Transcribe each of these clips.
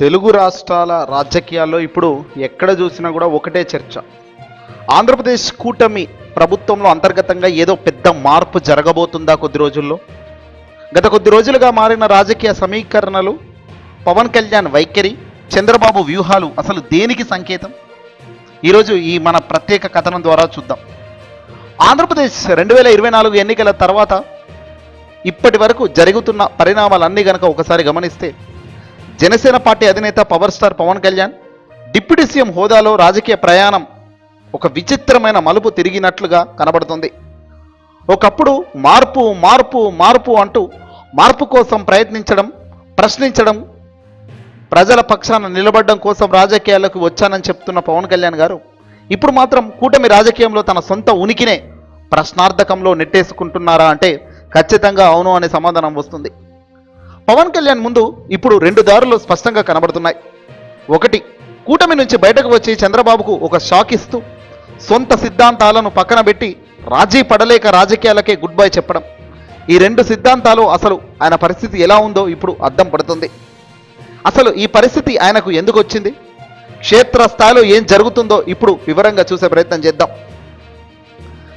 తెలుగు రాష్ట్రాల రాజకీయాల్లో ఇప్పుడు ఎక్కడ చూసినా కూడా ఒకటే చర్చ. ఆంధ్రప్రదేశ్ కూటమి ప్రభుత్వంలో అంతర్గతంగా ఏదో పెద్ద మార్పు జరగబోతుందా కొద్ది రోజుల్లో? గత కొద్ది రోజులుగా మారిన రాజకీయ సమీకరణలు, పవన్ కళ్యాణ్ వైఖరి, చంద్రబాబు వ్యూహాలు అసలు దేనికి సంకేతం? ఈరోజు ఈ మన ప్రత్యేక కథనం ద్వారా చూద్దాం. ఆంధ్రప్రదేశ్ 2024 ఎన్నికల తర్వాత ఇప్పటి వరకు జరుగుతున్న పరిణామాలన్నీ గనక ఒకసారి గమనిస్తే, జనసేన పార్టీ అధినేత power star Pawan Kalyan deputy CM హోదాలో రాజకీయ ప్రయాణం ఒక విచిత్రమైన మలుపు తిరిగినట్లుగా కనబడుతుంది. ఒకప్పుడు మార్పు మార్పు మార్పు అంటూ మార్పు కోసం ప్రయత్నించడం, ప్రశ్నించడం, ప్రజల పక్షాన నిలబడడం కోసం రాజకీయాలకు వచ్చానని చెప్తున్న పవన్ కళ్యాణ్ గారు ఇప్పుడు మాత్రం కూటమి రాజకీయంలో తన సొంత ఉనికినే ప్రశ్నార్థకంలో నెట్టేసుకుంటున్నారా అంటే ఖచ్చితంగా అవును అనే సమాధానం వస్తుంది. పవన్ కళ్యాణ్ ముందు ఇప్పుడు రెండు దారులు స్పష్టంగా కనబడుతున్నాయి. ఒకటి, కూటమి నుంచి బయటకు వచ్చి చంద్రబాబుకు ఒక షాక్ ఇస్తూ సొంత సిద్ధాంతాలను పక్కన పెట్టి రాజీ పడలేక రాజకీయాలకే గుడ్ బై చెప్పడం. ఈ రెండు సిద్ధాంతాలు అసలు ఆయన పరిస్థితి ఎలా ఉందో ఇప్పుడు అద్దం పడుతుంది. అసలు ఈ పరిస్థితి ఆయనకు ఎందుకు వచ్చింది, క్షేత్రస్థాయిలో ఏం జరుగుతుందో ఇప్పుడు వివరంగా చూసే ప్రయత్నం చేద్దాం.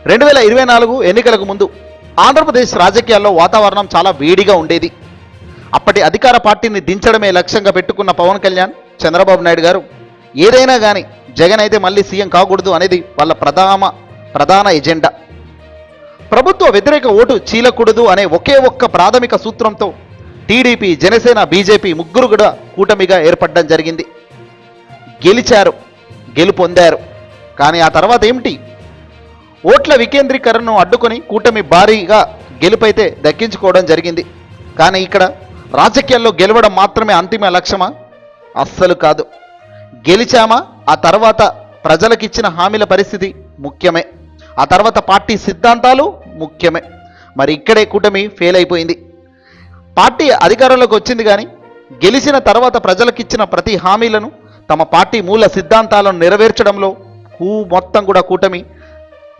2024 ఎన్నికలకు ముందు ఆంధ్రప్రదేశ్ రాజకీయాల్లో వాతావరణం చాలా వేడిగా ఉండేది. అప్పటి అధికార పార్టీని దించడమే లక్ష్యంగా పెట్టుకున్న పవన్ కళ్యాణ్, చంద్రబాబు నాయుడు గారు ఏదైనా కానీ జగన్ అయితే మళ్ళీ సీఎం కాకూడదు అనేది వాళ్ళ ప్రధాన ఎజెండా. ప్రభుత్వ వ్యతిరేక ఓటు చీలకూడదు అనే ఒకే ఒక్క ప్రాథమిక సూత్రంతో టీడీపీ, జనసేన, బీజేపీ ముగ్గురు కూడా కూటమిగా ఏర్పడడం జరిగింది. గెలిచారు, గెలుపొందారు. కానీ ఆ తర్వాత ఏమిటి? ఓట్ల వికేంద్రీకరణను అడ్డుకొని కూటమి భారీగా గెలుపైతే దక్కించుకోవడం జరిగింది. కానీ ఇక్కడ రాజకీయాల్లో గెలవడం మాత్రమే అంతిమ లక్ష్యమా? అస్సలు కాదు. గెలిచామా, ఆ తర్వాత ప్రజలకిచ్చిన హామీల పరిస్థితి ముఖ్యమే, ఆ తర్వాత పార్టీ సిద్ధాంతాలు ముఖ్యమే. మరి ఇక్కడే కూటమి ఫెయిల్ అయిపోయింది. పార్టీ అధికారంలోకి వచ్చింది కానీ గెలిచిన తర్వాత ప్రజలకిచ్చిన ప్రతి హామీలను, తమ పార్టీ మూల సిద్ధాంతాలను నెరవేర్చడంలో మొత్తం కూడా కూటమి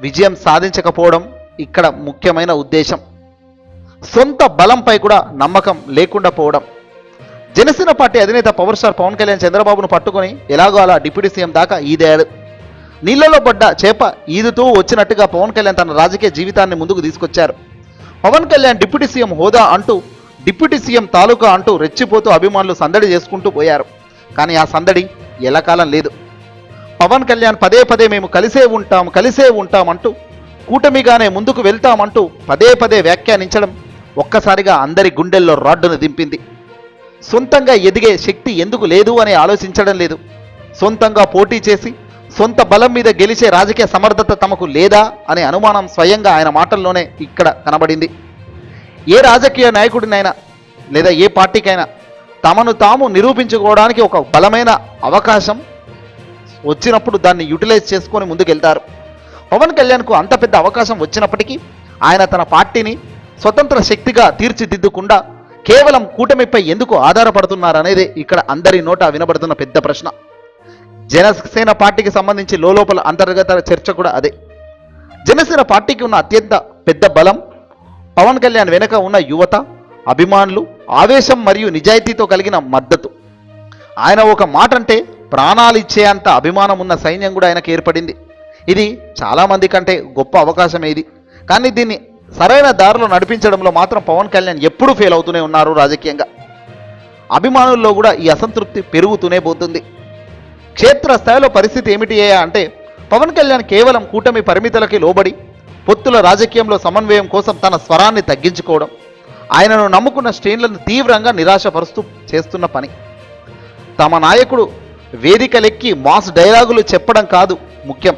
విజయం సాధించకపోవడం ఇక్కడ ముఖ్యమైన ఉద్దేశం. సొంత బలంపై కూడా నమ్మకం లేకుండా పోవడం. జనసేన పార్టీ అధినేత పవర్ స్టార్ పవన్ కళ్యాణ్ చంద్రబాబును పట్టుకొని ఎలాగో అలా డిప్యూటీ సీఎం దాకా ఈదాడు. నీళ్లలో పడ్డ చేప ఈదుతూ వచ్చినట్టుగా పవన్ కళ్యాణ్ తన రాజకీయ జీవితాన్ని ముందుకు తీసుకొచ్చారు. పవన్ కళ్యాణ్ డిప్యూటీ సీఎం హోదా అంటూ, డిప్యూటీ సీఎం తాలూకా అంటూ రెచ్చిపోతూ అభిమానులు సందడి చేసుకుంటూ పోయారు. కానీ ఆ సందడి ఎల్లకాలం లేదు. పవన్ కళ్యాణ్ పదే పదే మేము కలిసే ఉంటాం అంటూ, కూటమిగానే ముందుకు వెళ్తామంటూ పదే పదే వ్యాఖ్యానించడం ఒక్కసారిగా అందరి గుండెల్లో రాడ్డును దింపింది. సొంతంగా ఎదిగే శక్తి ఎందుకు లేదు అని ఆలోచించడం లేదు. సొంతంగా పోటీ చేసి సొంత బలం మీద గెలిచే రాజకీయ సమర్థత తమకు లేదా అనే అనుమానం స్వయంగా ఆయన మాటల్లోనే ఇక్కడ కనబడింది. ఏ రాజకీయ నాయకుడినైనా లేదా ఏ పార్టీకైనా తమను తాము నిరూపించుకోవడానికి ఒక బలమైన అవకాశం వచ్చినప్పుడు దాన్ని యూటిలైజ్ చేసుకొని ముందుకెళ్తారు. పవన్ కళ్యాణ్కు అంత పెద్ద అవకాశం వచ్చినప్పటికీ ఆయన తన పార్టీని స్వతంత్ర శక్తిగా తీర్చిదిద్దకుండా కేవలం కూటమిపై ఎందుకు ఆధారపడుతున్నారనేదే ఇక్కడ అందరి నోట వినబడుతున్న పెద్ద ప్రశ్న. జనసేన పార్టీకి సంబంధించి లోపల అంతర్గత చర్చ కూడా అదే. జనసేన పార్టీకి ఉన్న అత్యంత పెద్ద బలం పవన్ కళ్యాణ్ వెనుక ఉన్న యువత, అభిమానులు, ఆవేశం మరియు నిజాయితీతో కలిగిన మద్దతు. ఆయన ఒక మాట అంటే ప్రాణాలు ఇచ్చేంత అభిమానం ఉన్న సైన్యం కూడా ఆయనకు ఏర్పడింది. ఇది చాలామంది కంటే గొప్ప అవకాశం ఇది. కానీ దీన్ని సరైన దారిలో నడిపించడంలో మాత్రం పవన్ కళ్యాణ్ ఎప్పుడూ ఫెయిల్ అవుతూనే ఉన్నారు. రాజకీయంగా అభిమానుల్లో కూడా ఈ అసంతృప్తి పెరుగుతూనే పోతుంది. క్షేత్రస్థాయిలో పరిస్థితి ఏమిటి అంటే, పవన్ కళ్యాణ్ కేవలం కూటమి పరిమితులకి లోబడి పొత్తుల రాజకీయంలో సమన్వయం కోసం తన స్వరాన్ని తగ్గించుకోవడం, ఆయనను నమ్ముకున్న శ్రేణులను తీవ్రంగా నిరాశపరుస్తూ చేస్తున్న పని. తమ నాయకుడు వేదికలెక్కి మాస్ డైలాగులు చెప్పడం కాదు ముఖ్యం,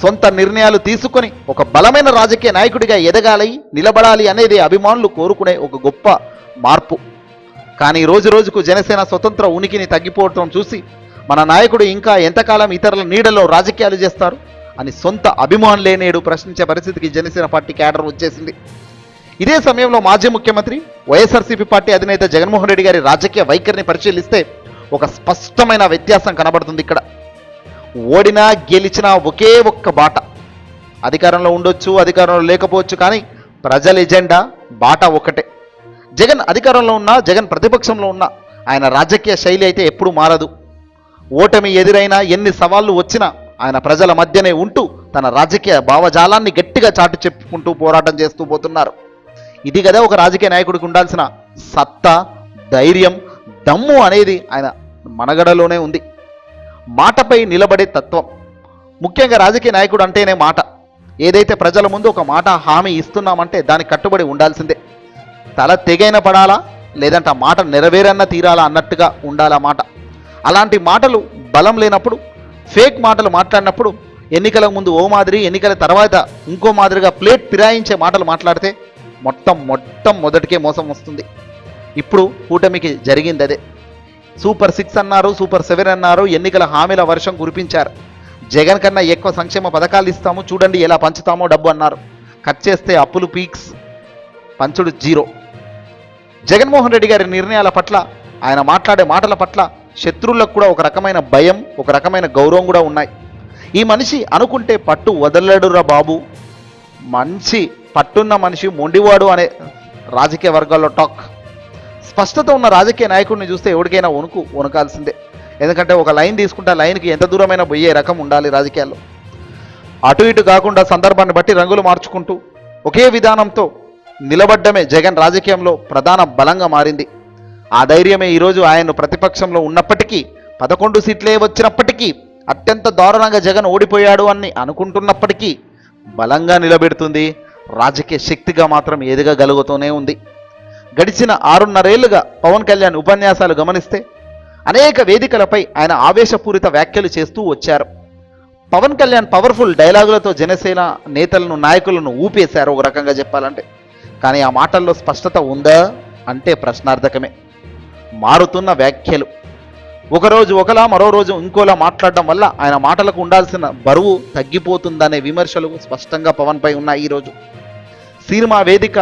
సొంత నిర్ణయాలు తీసుకొని ఒక బలమైన రాజకీయ నాయకుడిగా ఎదగాలి, నిలబడాలి అనేది అభిమానులు కోరుకునే ఒక గొప్ప మార్పు. కానీ రోజు రోజుకు జనసేన స్వతంత్ర ఉనికిని తగ్గిపోవటం చూసి మన నాయకుడు ఇంకా ఎంతకాలం ఇతరుల నీడలో రాజకీయాలు చేస్తారు అని సొంత అభిమానులే నేడు ప్రశ్నించే పరిస్థితికి జనసేన పార్టీ క్యాడర్ వచ్చేసింది. ఇదే సమయంలో మాజీ ముఖ్యమంత్రి, వైఎస్ఆర్సీపీ పార్టీ అధినేత జగన్మోహన్ రెడ్డి గారి రాజకీయ వైఖరిని పరిశీలిస్తే ఒక స్పష్టమైన వ్యత్యాసం కనబడుతుంది. ఇక్కడ ఓడినా గెలిచినా ఒకే ఒక్క బాట. అధికారంలో ఉండొచ్చు, అధికారంలో లేకపోవచ్చు, కానీ ప్రజల ఎజెండా బాట ఒకటే. జగన్ అధికారంలో ఉన్నా, జగన్ ప్రతిపక్షంలో ఉన్నా ఆయన రాజకీయ శైలి అయితే ఎప్పుడూ మారదు. ఓటమి ఎదురైనా ఎన్ని సవాళ్లు వచ్చినా ఆయన ప్రజల మధ్యనే ఉంటూ తన రాజకీయ భావజాలాన్ని గట్టిగా చాటు చెప్పుకుంటూ పోరాటం చేస్తూ పోతున్నారు. ఇది కదా ఒక రాజకీయ నాయకుడికి ఉండాల్సిన సత్తా, ధైర్యం, దమ్ము అనేది ఆయన మనగడలోనే ఉంది. మాటపై నిలబడే తత్వం. ముఖ్యంగా రాజకీయ నాయకుడు అంటేనే మాట. ఏదైతే ప్రజల ముందు ఒక మాట హామీ ఇస్తున్నామంటే దానికి కట్టుబడి ఉండాల్సిందే. తల తెగైన పడాలా, లేదంటే ఆ మాట నెరవేరన్న తీరాలా అన్నట్టుగా ఉండాలా మాట. అలాంటి మాటలు బలం లేనప్పుడు, ఫేక్ మాటలు మాట్లాడినప్పుడు, ఎన్నికల ముందు ఓ మాదిరి, ఎన్నికల తర్వాత ఇంకో మాదిరిగా ప్లేట్ ఫిరాయించే మాటలు మాట్లాడితే మొదటికే మోసం వస్తుంది. ఇప్పుడు కూటమికి జరిగింది అదే. సూపర్ 6 అన్నారు, సూపర్ 7 అన్నారు, ఎన్నికల హామీల వర్షం కురిపించారు. జగన్ కన్నా ఎక్కువ సంక్షేమ పథకాలు ఇస్తాము, చూడండి ఎలా పంచుతామో డబ్బు అన్నారు. కట్ చేస్తే అప్పులు పీక్స్, పంచుడు జీరో. జగన్మోహన్ రెడ్డి గారి నిర్ణయాల పట్ల, ఆయన మాట్లాడే మాటల పట్ల శత్రువులకు కూడా ఒక రకమైన భయం, ఒక రకమైన గౌరవం కూడా ఉన్నాయి. ఈ మనిషి అనుకుంటే పట్టు వదలడురా బాబు, మంచి పట్టున్న మనిషి మొండివాడు అనే రాజకీయ వర్గాల్లో టాక్. స్పష్టత ఉన్న రాజకీయ నాయకుడిని చూస్తే ఎవరికైనా వణుకాల్సిందే. ఎందుకంటే ఒక లైన్ తీసుకుంటే లైన్కి ఎంత దూరమైనా పోయే రకం ఉండాలి రాజకీయాల్లో. అటు ఇటు కాకుండా సందర్భాన్ని బట్టి రంగులు మార్చుకుంటూ ఒకే విధానంతో నిలబడ్డమే జగన్ రాజకీయంలో ప్రధాన బలంగా మారింది. ఆ ధైర్యమే ఈరోజు ఆయన ప్రతిపక్షంలో ఉన్నప్పటికీ, 11 సీట్లే వచ్చినప్పటికీ, అత్యంత దారుణంగా జగన్ ఓడిపోయాడు అని అనుకుంటున్నప్పటికీ బలంగా నిలబెడుతుంది. రాజకీయ శక్తిగా మాత్రం ఎదగగలుగుతూనే ఉంది. గడిచిన 6.5 ఏళ్లుగా పవన్ కళ్యాణ్ ఉపన్యాసాలు గమనిస్తే అనేక వేదికలపై ఆయన ఆవేశపూరిత వ్యాఖ్యలు చేస్తూ వచ్చారు. పవన్ కళ్యాణ్ పవర్ఫుల్ డైలాగులతో జనసేన నేతలను, నాయకులను ఊపేశారు ఒక రకంగా చెప్పాలంటే. కానీ ఆ మాటల్లో స్పష్టత ఉందా అంటే ప్రశ్నార్థకమే. మారుతున్న వ్యాఖ్యలు, ఒకరోజు ఒకలా మరో రోజు ఇంకోలా మాట్లాడడం వల్ల ఆయన మాటలకు ఉండాల్సిన బరువు తగ్గిపోతుందనే విమర్శలు స్పష్టంగా పవన్పై ఉన్నాయి. ఈరోజు సినిమా వేదిక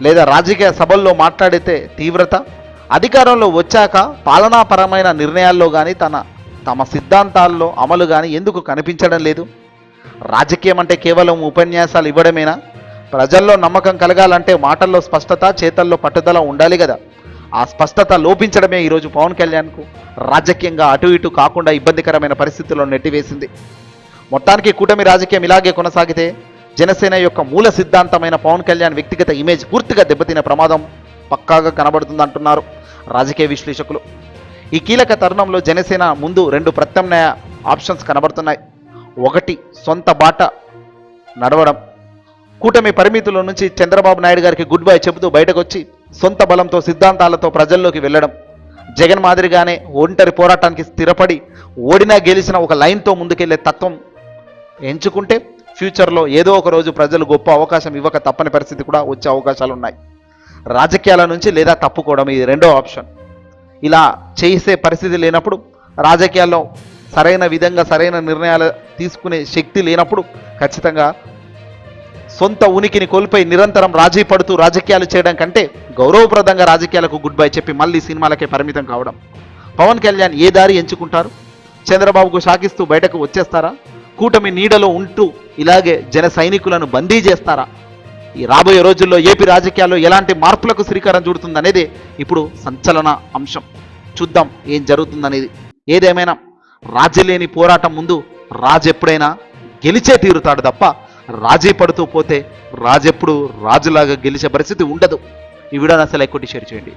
లేదా రాజకీయ సభల్లో మాట్లాడితే తీవ్రత, అధికారంలో వచ్చాక పాలనాపరమైన నిర్ణయాల్లో కానీ తమ సిద్ధాంతాల్లో అమలు కానీ ఎందుకు కనిపించడం లేదు? రాజకీయం అంటే కేవలం ఉపన్యాసాలు ఇవ్వడమేనా? ప్రజల్లో నమ్మకం కలగాలంటే మాటల్లో స్పష్టత, చేతల్లో పట్టుదల ఉండాలి కదా. ఆ స్పష్టత లోపించడమే ఈరోజు పవన్ కళ్యాణ్కు రాజకీయంగా అటు ఇటు కాకుండా ఇబ్బందికరమైన పరిస్థితుల్లో నెట్టివేసింది. మొత్తానికి కూటమి రాజకీయం ఇలాగే కొనసాగితే జనసేన యొక్క మూల సిద్ధాంతమైన పవన్ కళ్యాణ్ వ్యక్తిగత ఇమేజ్ పూర్తిగా దెబ్బతినే ప్రమాదం పక్కాగా కనబడుతుందంటున్నారు రాజకీయ విశ్లేషకులు. ఈ కీలక తరుణంలో జనసేన ముందు 2 ప్రత్యామ్నాయ ఆప్షన్స్ కనబడుతున్నాయి. ఒకటి, సొంత బాట నడవడం. కూటమి పరిమితుల నుంచి చంద్రబాబు నాయుడు గారికి గుడ్ బై చెబుతూ బయటకు వచ్చి సొంత బలంతో, సిద్ధాంతాలతో ప్రజల్లోకి వెళ్ళడం. జగన్ మాదిరిగానే ఒంటరి పోరాటానికి స్థిరపడి ఓడినా గెలిచిన ఒక లైన్తో ముందుకెళ్లే తత్వం ఎంచుకుంటే ఫ్యూచర్లో ఏదో ఒక రోజు ప్రజలు గొప్ప అవకాశం ఇవ్వక తప్పని పరిస్థితి కూడా వచ్చే అవకాశాలు ఉన్నాయి. రాజకీయాల నుంచి లేదా తప్పుకోవడం, ఇది రెండో ఆప్షన్. ఇలా చేసే పరిస్థితి లేనప్పుడు, రాజకీయాల్లో సరైన విధంగా సరైన నిర్ణయాలు తీసుకునే శక్తి లేనప్పుడు ఖచ్చితంగా సొంత ఉనికిని కోల్పోయి నిరంతరం రాజీ పడుతూ రాజకీయాలు చేయడం కంటే గౌరవప్రదంగా రాజకీయాలకు గుడ్ బై చెప్పి మళ్ళీ సినిమాలకే పరిమితం కావడం. పవన్ కళ్యాణ్ ఏ దారి ఎంచుకుంటారు? చంద్రబాబుకు షాకిస్తూ బయటకు వచ్చేస్తారా? కూటమి నీడలో ఉంటూ ఇలాగే జన సైనికులను బందీ చేస్తారా? ఈ రాబోయే రోజుల్లో ఏపీ రాజకీయాల్లో ఎలాంటి మార్పులకు శ్రీకారం చుడుతుందనేది ఇప్పుడు సంచలన అంశం. చూద్దాం ఏం జరుగుతుందనేది. ఏదేమైనా రాజీ లేని పోరాటం ముందు రాజు ఎప్పుడైనా గెలిచే తీరుతాడు తప్ప రాజీ పడుతూ పోతే రాజెప్పుడు రాజులాగా గెలిచే పరిస్థితి ఉండదు. ఈ వీడియోని అసలు ఎక్కువ షేర్ చేయండి.